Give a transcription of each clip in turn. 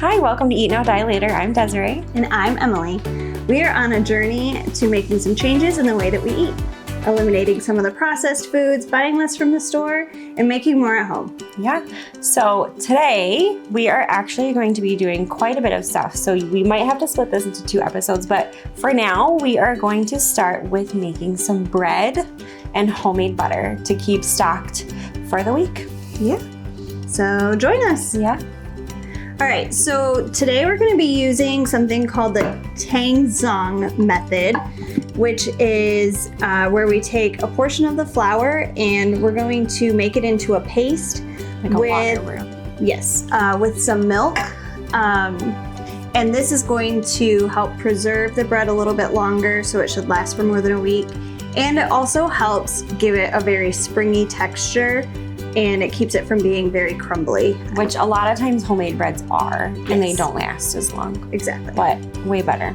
Hi, welcome to Eat Now, Die Later. I'm Desiree. And I'm Emily. We are on a journey to making some changes in the way that we eat, eliminating some of the processed foods, buying less from the store, and making more at home. Yeah, so today we are actually going to be doing quite a bit of stuff. So we might have to split this into 2 episodes, but for now we are going to start with making some bread and homemade butter to keep stocked for the week. Yeah, so join us. Yeah. All right, so today we're going to be using something called the Tangzong method, which is where we take a portion of the flour and we're going to make it into a paste with some milk. And this is going to help preserve the bread a little bit longer, so it should last for more than a week. And it also helps give it a very springy texture, and it keeps it from being very crumbly. Which a lot of times homemade breads are, and they don't last as long. Exactly. But way better.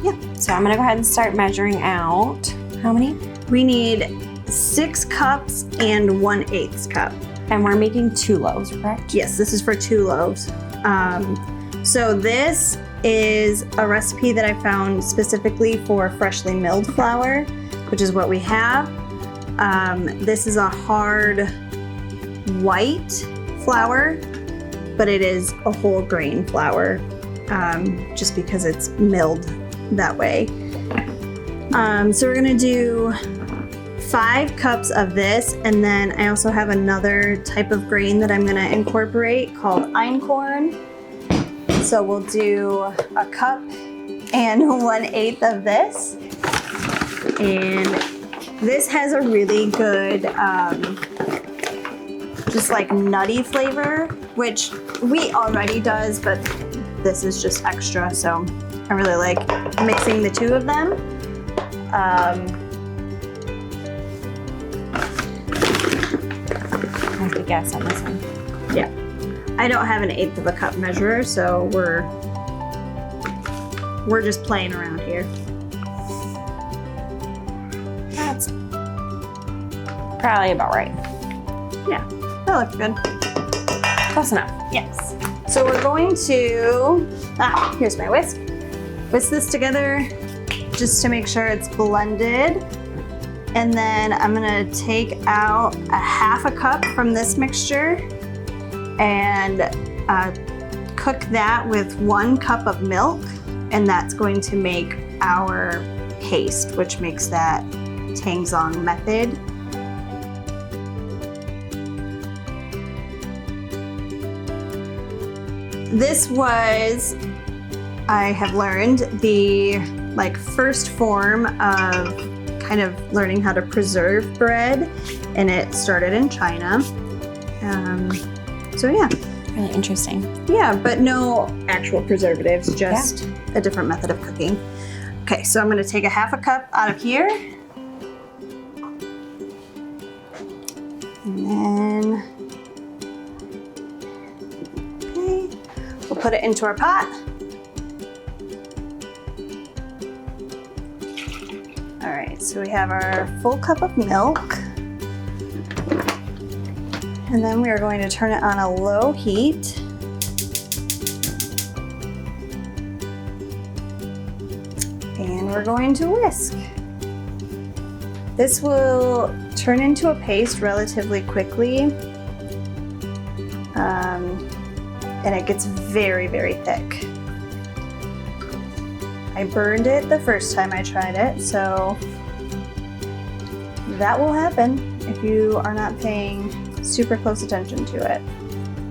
Yeah. So I'm gonna go ahead and start measuring out. How many? We need 6 cups and 1/8 cup. And we're making 2 loaves, correct? Yes, this is for 2 loaves. So this is a recipe that I found specifically for freshly milled flour, which is what we have. This is a hard white flour, but it is a whole grain flour, just because it's milled that way. So we're gonna do 5 cups of this, and then I also have another type of grain that I'm gonna incorporate called einkorn. So we'll do a cup and 1/8 of this. And this has a really good, just like nutty flavor, which wheat already does, but this is just extra. So I really like mixing the 2 of them. I have to guess on this one. Yeah. I don't have an 1/8 of a cup measurer, so we're just playing around here. That's probably about right. Yeah, that looks good. Close enough. Yes. So we're going to, here's my whisk. Whisk this together just to make sure it's blended. And then I'm gonna take out a 1/2 cup from this mixture and cook that with 1 cup of milk. And that's going to make our paste, which makes that Tangzong method. This was, I have learned, the first form of kind of learning how to preserve bread, and it started in China. So yeah. Really interesting. Yeah, but no actual preservatives, just a different method of cooking. Okay, so I'm gonna take a 1/2 cup out of here. And then, okay, we'll put it into our pot. All right, so we have our full cup of milk. And then we are going to turn it on a low heat. And we're going to whisk. This will turn into a paste relatively quickly. And it gets very, very thick. I burned it the first time I tried it, so that will happen if you are not paying super close attention to it.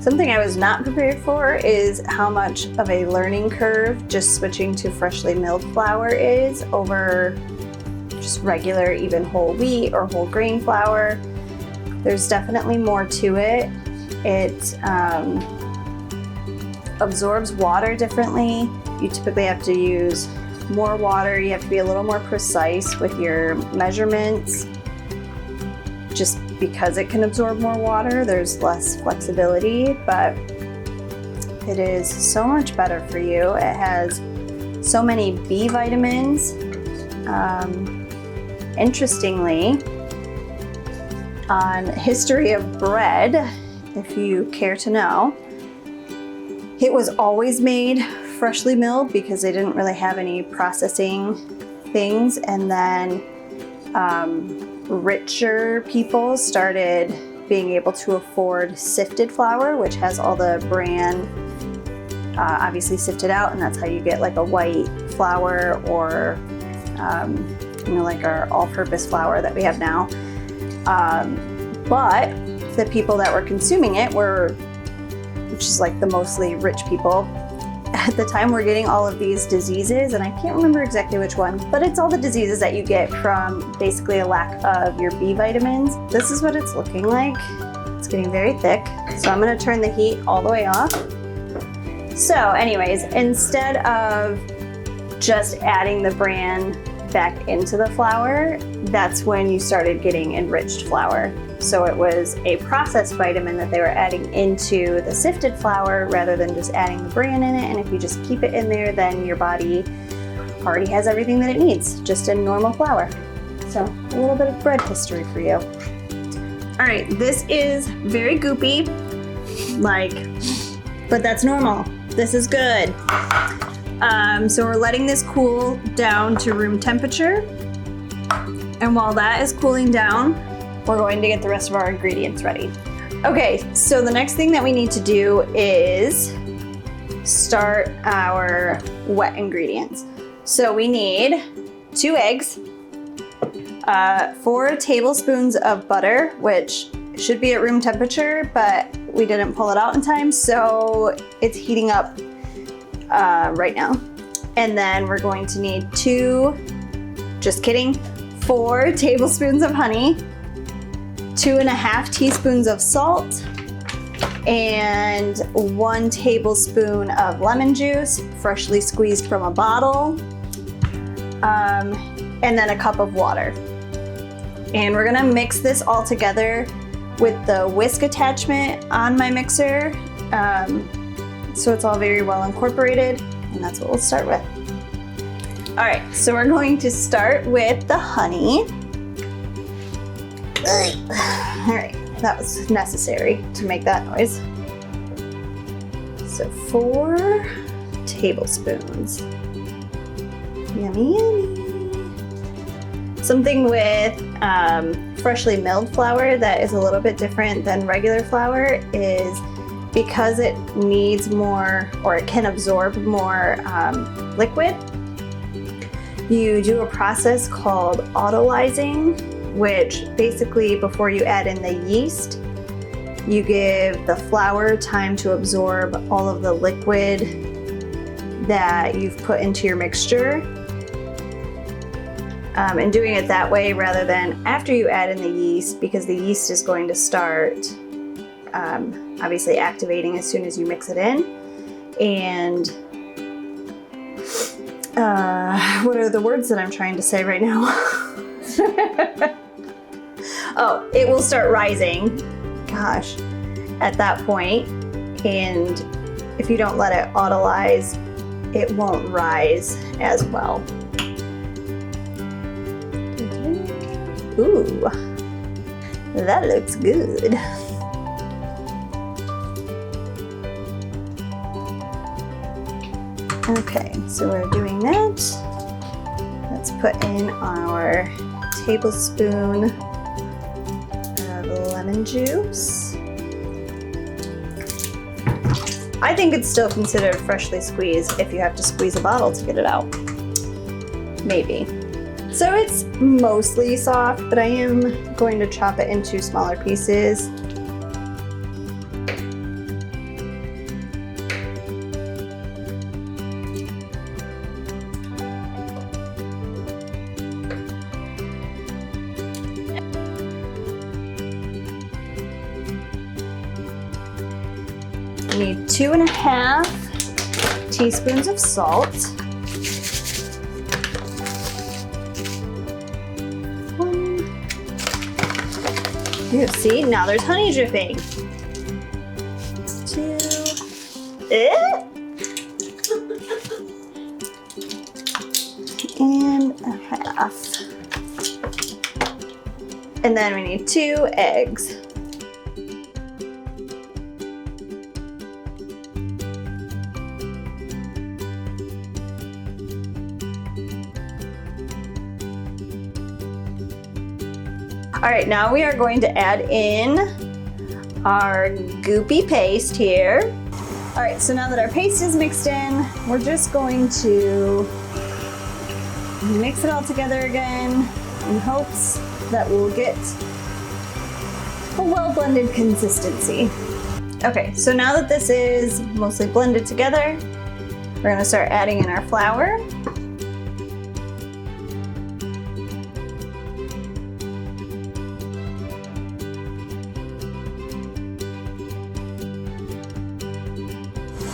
Something I was not prepared for is how much of a learning curve just switching to freshly milled flour is over just regular, even whole wheat or whole grain flour. There's definitely more to it. It absorbs water differently. You typically have to use more water. You have to be a little more precise with your measurements. Just because it can absorb more water, there's less flexibility, but it is so much better for you. It has so many B vitamins. Interestingly, on history of bread, if you care to know, It was always made freshly milled because they didn't really have any processing things. And then richer people started being able to afford sifted flour, which has all the bran obviously sifted out, and that's how you get like a white flour or like our all-purpose flour that we have now. But the people that were consuming it which is like the mostly rich people at the time, were getting all of these diseases, and I can't remember exactly which one, but it's all the diseases that you get from basically a lack of your B vitamins. This is what it's looking like. It's getting very thick, so I'm gonna turn the heat all the way off. So anyways, instead of just adding the bran back into the flour, that's when you started getting enriched flour. So it was a processed vitamin that they were adding into the sifted flour rather than just adding the bran in it. And if you just keep it in there, then your body already has everything that it needs, just in normal flour. So a little bit of bread history for you. All right, this is very goopy, but that's normal. This is good. So we're letting this cool down to room temperature. And while that is cooling down, we're going to get the rest of our ingredients ready. Okay, so the next thing that we need to do is start our wet ingredients. So we need 2 eggs, 4 tablespoons of butter, which should be at room temperature, but we didn't pull it out in time, so it's heating up right now. And then we're going to need 4 tablespoons of honey, 2.5 teaspoons of salt, and 1 tablespoon of lemon juice, freshly squeezed from a bottle, and then a cup of water. And we're gonna mix this all together with the whisk attachment on my mixer, so it's all very well incorporated, and that's what we'll start with. All right, so we're going to start with the honey. All right, that was necessary to make that noise. So 4 tablespoons. Yummy, yummy. Something with freshly milled flour that is a little bit different than regular flour is because it needs more, or it can absorb more liquid. You do a process called autolyzing, which basically before you add in the yeast, you give the flour time to absorb all of the liquid that you've put into your mixture. And doing it that way rather than after you add in the yeast, because the yeast is going to start obviously activating as soon as you mix it in. And what are the words that I'm trying to say right now? Oh, it will start rising, gosh, at that point. And if you don't let it autolyze, it won't rise as well. Ooh, that looks good. Okay, so we're doing that. Let's put in our tablespoon of lemon juice. I think it's still considered freshly squeezed if you have to squeeze a bottle to get it out. Maybe. So it's mostly soft, but I am going to chop it into smaller pieces. I need 2.5 teaspoons of salt. You see, now there's honey dripping. 2. And 1/2. And then we need 2 eggs. All right, now we are going to add in our goopy paste here. All right, so now that our paste is mixed in, we're just going to mix it all together again in hopes that we'll get a well-blended consistency. Okay, so now that this is mostly blended together, we're gonna start adding in our flour.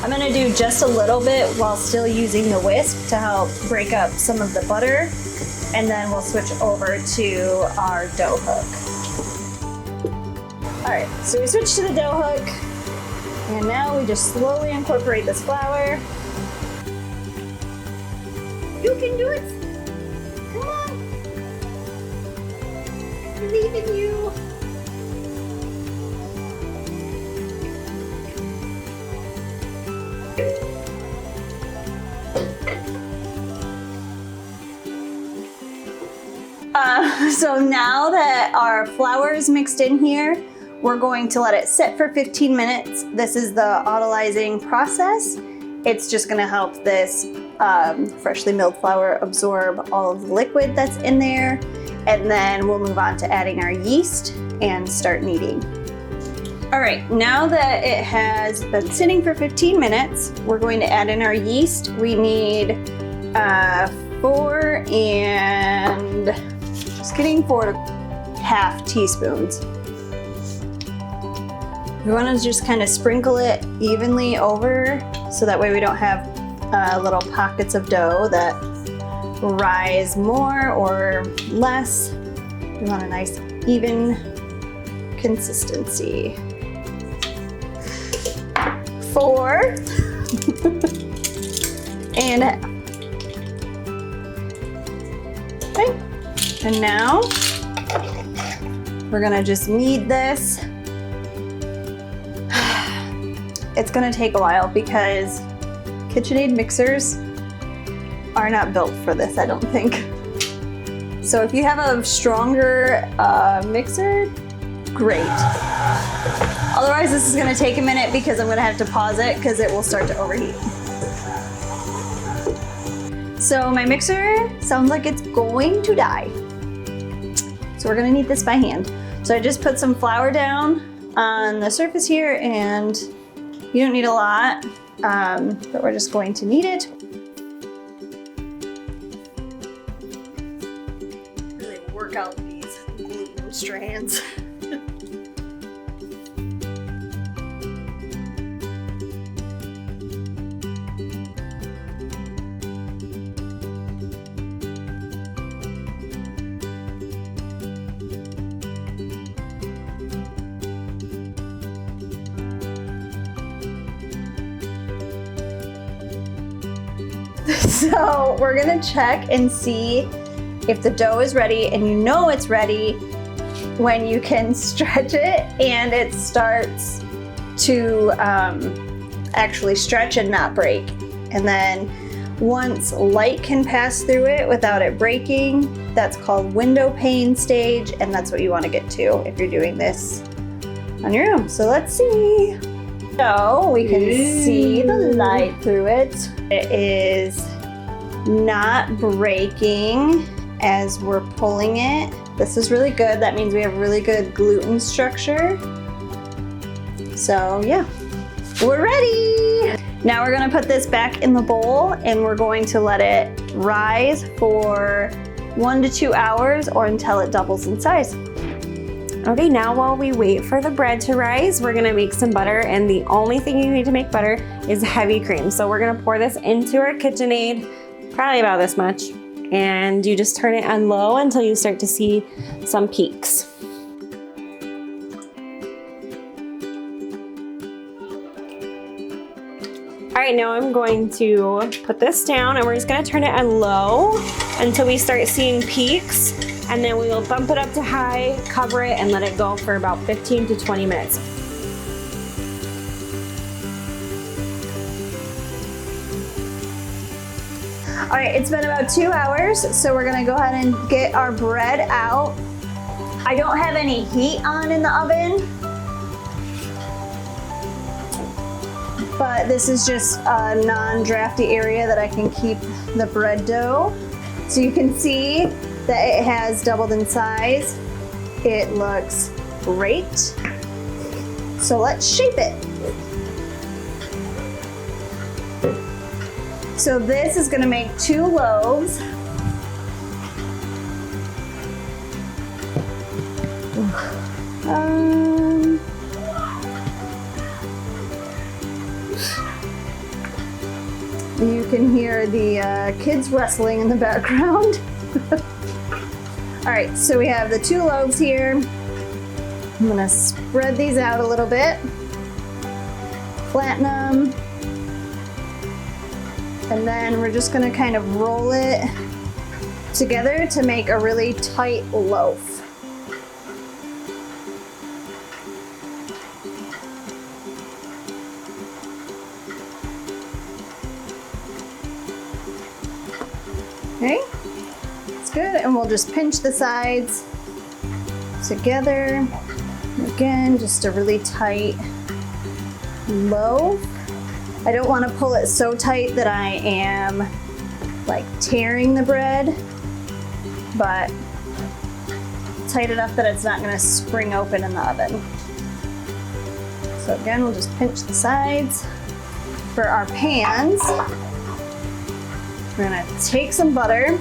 I'm gonna do just a little bit while still using the whisk to help break up some of the butter, and then we'll switch over to our dough hook. All right, so we switched to the dough hook, and now we just slowly incorporate this flour. You can do it! Come on! I believe in you! So now that our flour is mixed in here, we're going to let it sit for 15 minutes. This is the autolyzing process. It's just gonna help this freshly milled flour absorb all of the liquid that's in there. And then we'll move on to adding our yeast and start kneading. All right, now that it has been sitting for 15 minutes, we're going to add in our yeast. We need 4 1/2 teaspoons. We want to just kind of sprinkle it evenly over so that way we don't have little pockets of dough that rise more or less. We want a nice even consistency. 4 1/2. Okay, and now we're gonna just knead this. It's gonna take a while because KitchenAid mixers are not built for this, I don't think. So if you have a stronger mixer, great. Otherwise, this is gonna take a minute because I'm gonna have to pause it because it will start to overheat. So my mixer sounds like it's going to die. So we're gonna knead this by hand. So I just put some flour down on the surface here, and you don't need a lot, but we're just going to knead it. Really work out these gluten strands. So we're gonna check and see if the dough is ready, and you know it's ready when you can stretch it and it starts to actually stretch and not break. And then once light can pass through it without it breaking, that's called window pane stage, and that's what you want to get to if you're doing this on your own. So let's see. So we can see the light through it. It is not breaking as we're pulling it. This is really good. That means we have really good gluten structure. So yeah, we're ready. Now we're gonna put this back in the bowl, and we're going to let it rise for 1 to 2 hours or until it doubles in size. Okay, now while we wait for the bread to rise, we're gonna make some butter, and the only thing you need to make butter is heavy cream. So we're gonna pour this into our KitchenAid, probably about this much, and you just turn it on low until you start to see some peaks. All right, now I'm going to put this down, and we're just gonna turn it on low until we start seeing peaks. And then we will bump it up to high, cover it, and let it go for about 15 to 20 minutes. All right, it's been about 2 hours, so we're gonna go ahead and get our bread out. I don't have any heat on in the oven, but this is just a non-drafty area that I can keep the bread dough. So you can see that it has doubled in size. It looks great. So let's shape it. So this is gonna make 2 loaves. You can hear the kids wrestling in the background. All right, so we have the 2 loaves here. I'm gonna spread these out a little bit, flatten them, and then we're just gonna kind of roll it together to make a really tight loaf. Okay, it's good, and we'll just pinch the sides together. Again, just a really tight loaf. I don't want to pull it so tight that I am like tearing the bread, but tight enough that it's not going to spring open in the oven. So again, we'll just pinch the sides. For our pans, we're gonna take some butter.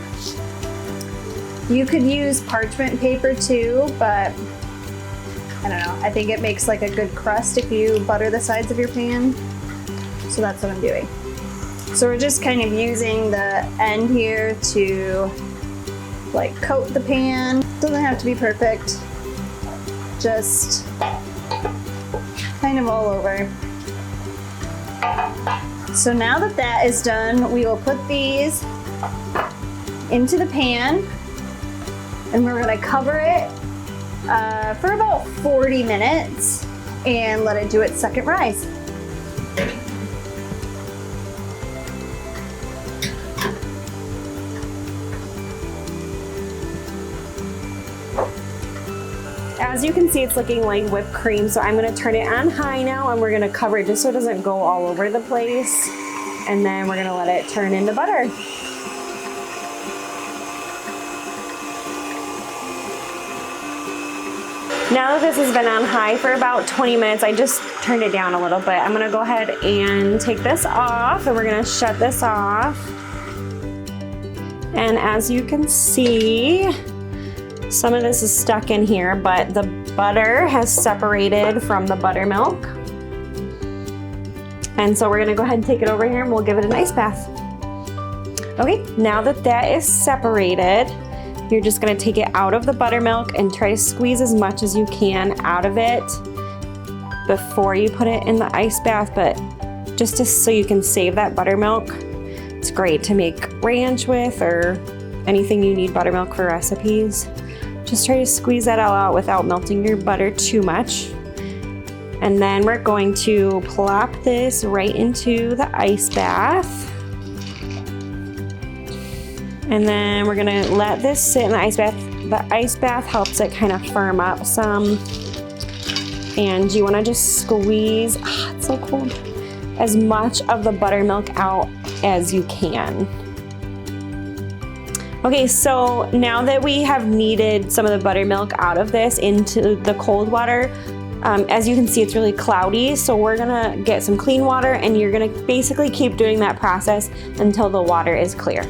You could use parchment paper too, but I don't know. I think it makes like a good crust if you butter the sides of your pan. So that's what I'm doing. So we're just kind of using the end here to like coat the pan. Doesn't have to be perfect. Just kind of all over. So now that that is done, we will put these into the pan, and we're gonna cover it for about 40 minutes and let it do its second rise. As you can see, it's looking like whipped cream, so I'm gonna turn it on high now, and we're gonna cover it just so it doesn't go all over the place. And then we're gonna let it turn into butter. Now that this has been on high for about 20 minutes, I just turned it down a little bit. I'm gonna go ahead and take this off, and we're gonna shut this off. And as you can see, some of this is stuck in here, but the butter has separated from the buttermilk. And so we're gonna go ahead and take it over here and we'll give it an ice bath. Okay, now that that is separated, you're just gonna take it out of the buttermilk and try to squeeze as much as you can out of it before you put it in the ice bath, but just so you can save that buttermilk. It's great to make ranch with or anything you need buttermilk for recipes. Just try to squeeze that all out without melting your butter too much. And then we're going to plop this right into the ice bath. And then we're gonna let this sit in the ice bath. The ice bath helps it kind of firm up some. And you wanna just squeeze, it's so cold, as much of the buttermilk out as you can. Okay, so now that we have kneaded some of the buttermilk out of this into the cold water, as you can see, it's really cloudy. So we're gonna get some clean water, and you're gonna basically keep doing that process until the water is clear.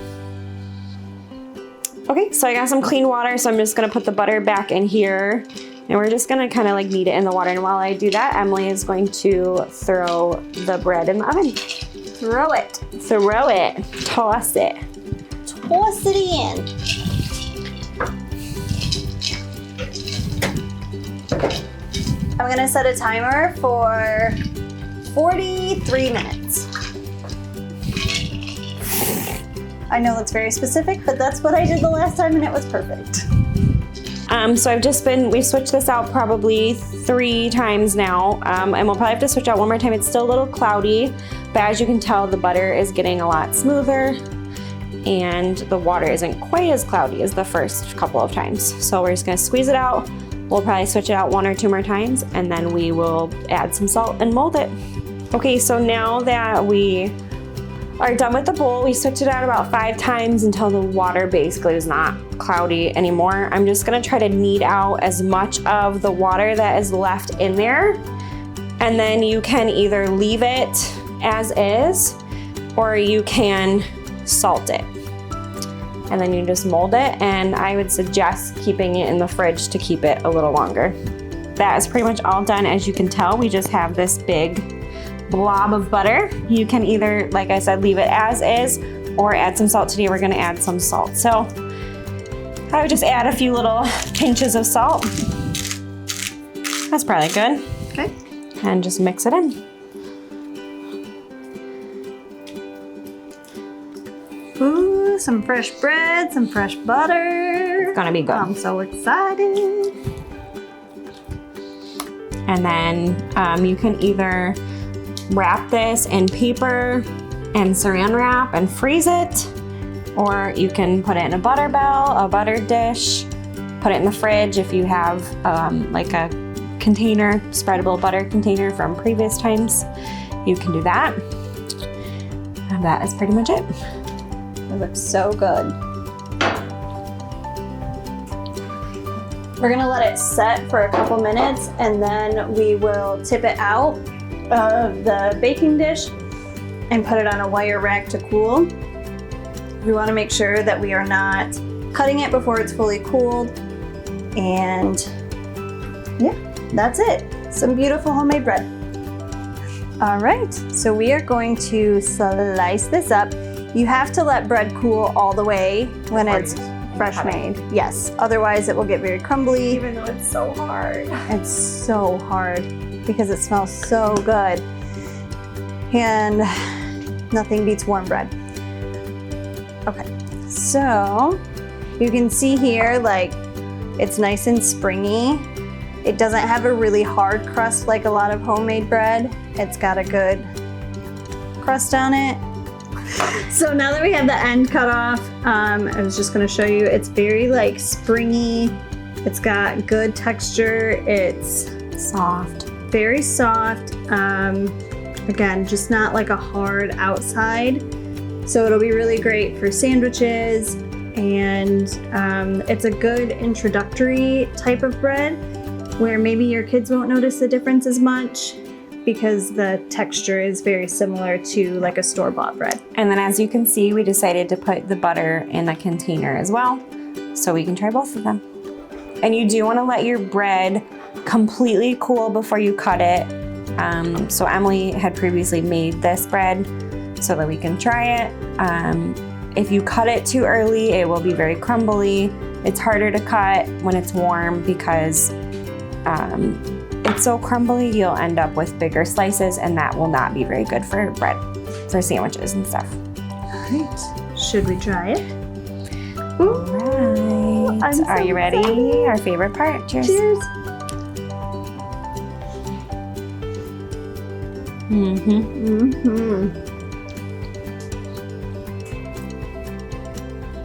Okay, so I got some clean water, so I'm just gonna put the butter back in here, and we're just gonna kind of like knead it in the water. And while I do that, Emily is going to throw the bread in the oven. Throw it. Throw it, toss it. Toss it in. I'm gonna set a timer for 43 minutes. I know that's very specific, but that's what I did the last time and it was perfect. So we switched this out probably 3 times now, and we'll probably have to switch out one more time. It's still a little cloudy, but as you can tell, the butter is getting a lot smoother and the water isn't quite as cloudy as the first couple of times. So we're just gonna squeeze it out, We'll probably switch it out 1 or 2 more times, and then we will add some salt and mold it. Okay, so now that we are done with the bowl, we switched it out about 5 times until the water basically is not cloudy anymore. I'm just gonna try to knead out as much of the water that is left in there. And then you can either leave it as is, or you can salt it. And then you just mold it, and I would suggest keeping it in the fridge to keep it a little longer. That is pretty much all done. As you can tell, we just have this big blob of butter. You can either, like I said, leave it as is or add some salt. Today we're gonna add some salt. So I would just add a few little pinches of salt. That's probably good. Okay. And just mix it in. Ooh, some fresh bread, some fresh butter. It's gonna be good. I'm so excited. And then you can either wrap this in paper and saran wrap and freeze it, or you can put it in a butter bell, a butter dish, put it in the fridge if you have like a container, spreadable butter container from previous times. You can do that. And that is pretty much it. It looks so good. We're gonna let it set for a couple minutes, and then we will tip it out of the baking dish and put it on a wire rack to cool. We wanna make sure that we are not cutting it before it's fully cooled. And yeah, that's it. Some beautiful homemade bread. All right, so we are going to slice this up. You have to let bread cool all the way when it's fresh made. Yes, otherwise it will get very crumbly. Even though it's so hard. It's so hard because it smells so good. And nothing beats warm bread. Okay, so you can see here, like, it's nice and springy. It doesn't have a really hard crust like a lot of homemade bread. It's got a good crust on it. So now that we have the end cut off, I was just gonna show you, it's very like springy. It's got good texture. It's Soft. very soft. Again, just not like a hard outside. So it'll be really great for sandwiches, and it's a good introductory type of bread where maybe your kids won't notice the difference as much because the texture is very similar to like a store-bought bread. And then as you can see, we decided to put the butter in a container as well, so we can try both of them. And you do want to let your bread completely cool before you cut it. So Emily had previously made this bread so that we can try it. If you cut it too early, it will be very crumbly. It's harder to cut when it's warm because it's so crumbly, you'll end up with bigger slices, and that will not be very good for bread, for sandwiches and stuff. All right, should we try it? All right, I'm so are you ready? excited. Our favorite part. Cheers. Cheers.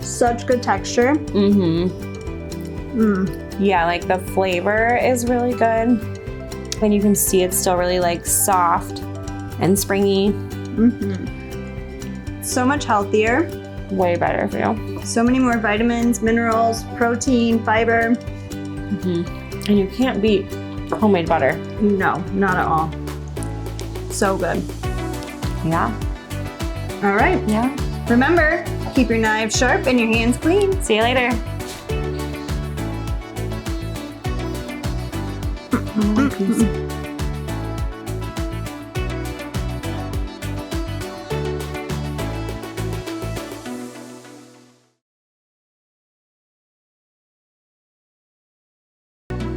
Such good texture. Yeah, like the flavor is really good. And you can see it's still really like soft and springy. So much healthier. Way better for you. So many more vitamins, minerals, protein, fiber. And you can't beat homemade butter. No, not at all. So good. Yeah. All right. Yeah. Remember, keep your knives sharp and your hands clean. See you later.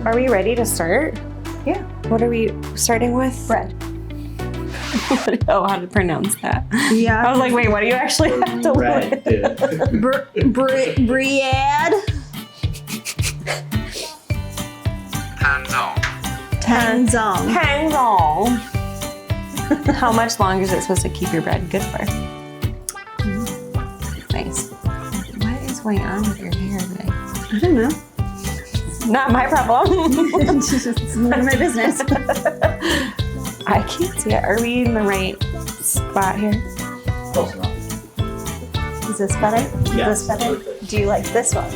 Are we ready to start? Yeah. What are we starting with? Bread. Oh, how to pronounce that. Yeah. I was like, wait, what do you actually have to Right. Briad. Tanzong. Hang How much longer is it supposed to keep your bread good for? Nice. What is going on with your hair today? I don't know. Not my problem. It's none of my business. I can't see it. Are we in the right spot here? Close enough. Is this better? Yes. Is this better? Do you like this one?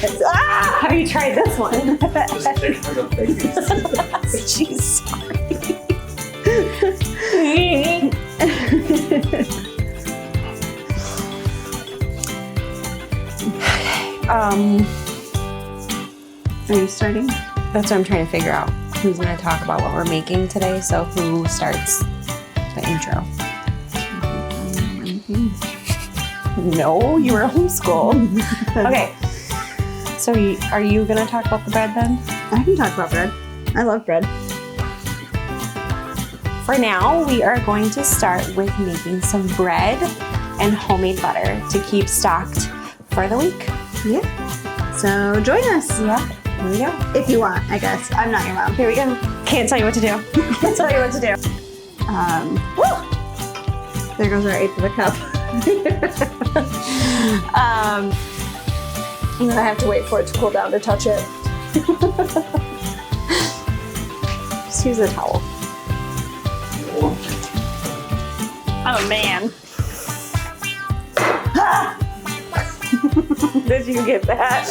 Have you tried this one? Just take for the babies. Jeez, sorry. Are you starting? That's what I'm trying to figure out. Who's going to talk about what we're making today? So who starts the intro? No, you were homeschooled. Okay. So are you going to talk about the bread then? I can talk about bread. I love bread. For now, we are going to start with making some bread and homemade butter to keep stocked for the week. Yeah. So join us. Yeah, here we go. If you want, I guess. I'm not your mom. Here we go. Can't tell you what to do. Can't tell you what to do. There goes our eighth of a cup. And then I have to wait for it to cool down to touch it. Just use a towel. Oh man. Did you get that?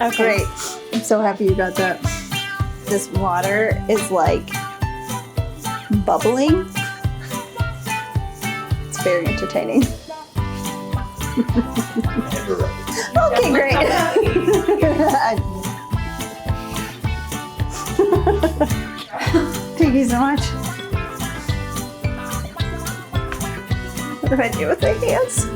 Okay. Great. I'm so happy you got that. This water is like bubbling. It's very entertaining. Never ready. Okay, great. Thank you so much. What do I do with my hands?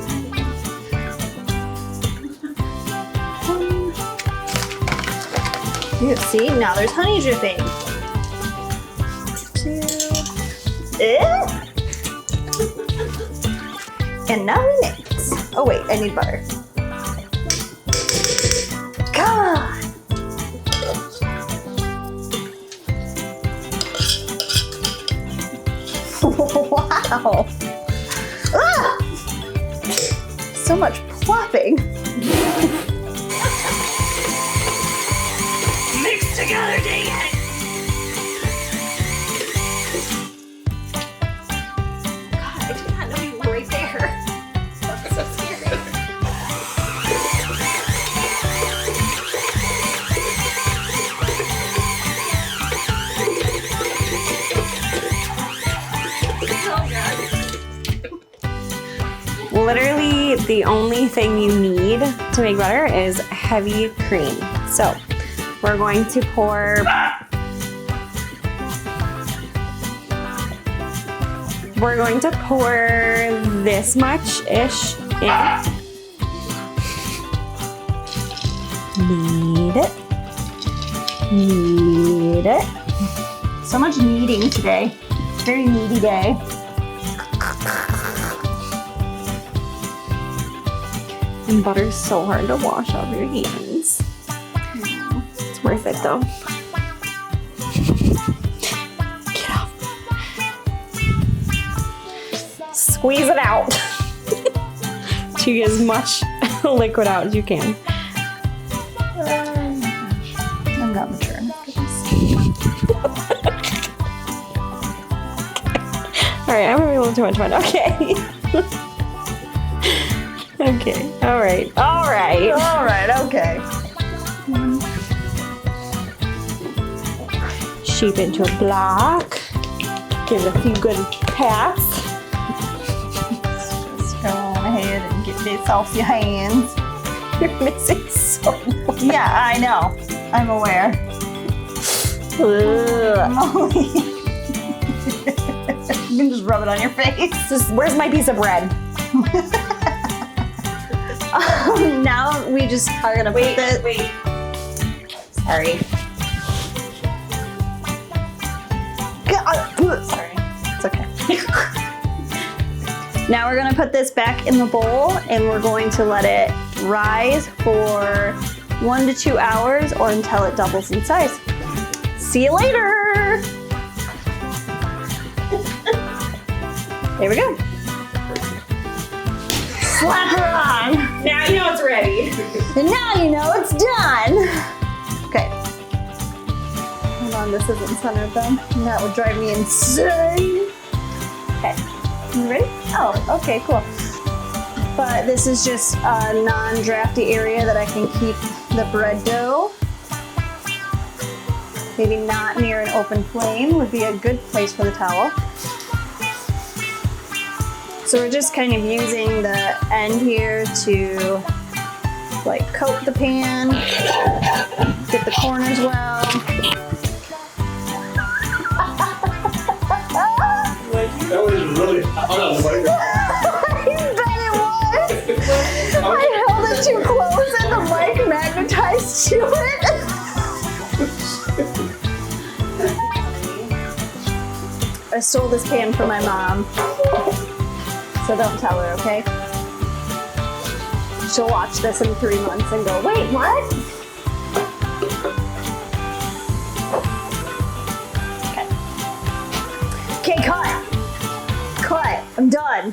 You see, now there's honey dripping. And now we mix. Oh wait, I need butter. Come on. Wow. Ah! So much plopping. Mix together, dang it! God, I did not know you were right there. That's so scary. Literally, the only thing you need to make butter is heavy cream. So, we're going to pour this much-ish in. Knead it. So much kneading today. Very kneady day. And butter's so hard to wash off your hands. It's worth it though. Get off. Squeeze it out. To get as much liquid out as you can. I'm not mature enough for this. Alright, I'm having a little too much fun. Okay. Okay. Alright. Okay. Shape into a block. Give it a few good pats. Just go on ahead and get this off your hands. You're missing so much. Yeah, I know. I'm aware. Ugh. Molly. You can just rub it on your face. Where's my piece of bread? Now we just are gonna put this. Wait. Sorry. Sorry. It's okay. Now we're gonna put this back in the bowl and we're going to let it rise for 1 to 2 hours or until it doubles in size. See you later. There we go. slap her on. Now you know it's ready. And now you know it's done. Okay. Hold on, this isn't centered then. And that would drive me insane. Okay. You ready? Oh, okay, cool. But this is just a non-drafty area that I can keep the bread dough. Maybe not near an open flame would be a good place for the towel. So we're just kind of using the end here to like coat the pan, get the corners well. That was really hot on the microphone. I bet it was. I held it too close and the mic magnetized to it. I stole this pan from my mom. So don't tell her, okay? She'll watch this in 3 months and go, wait, what? Okay. Okay, cut. Cut. I'm done.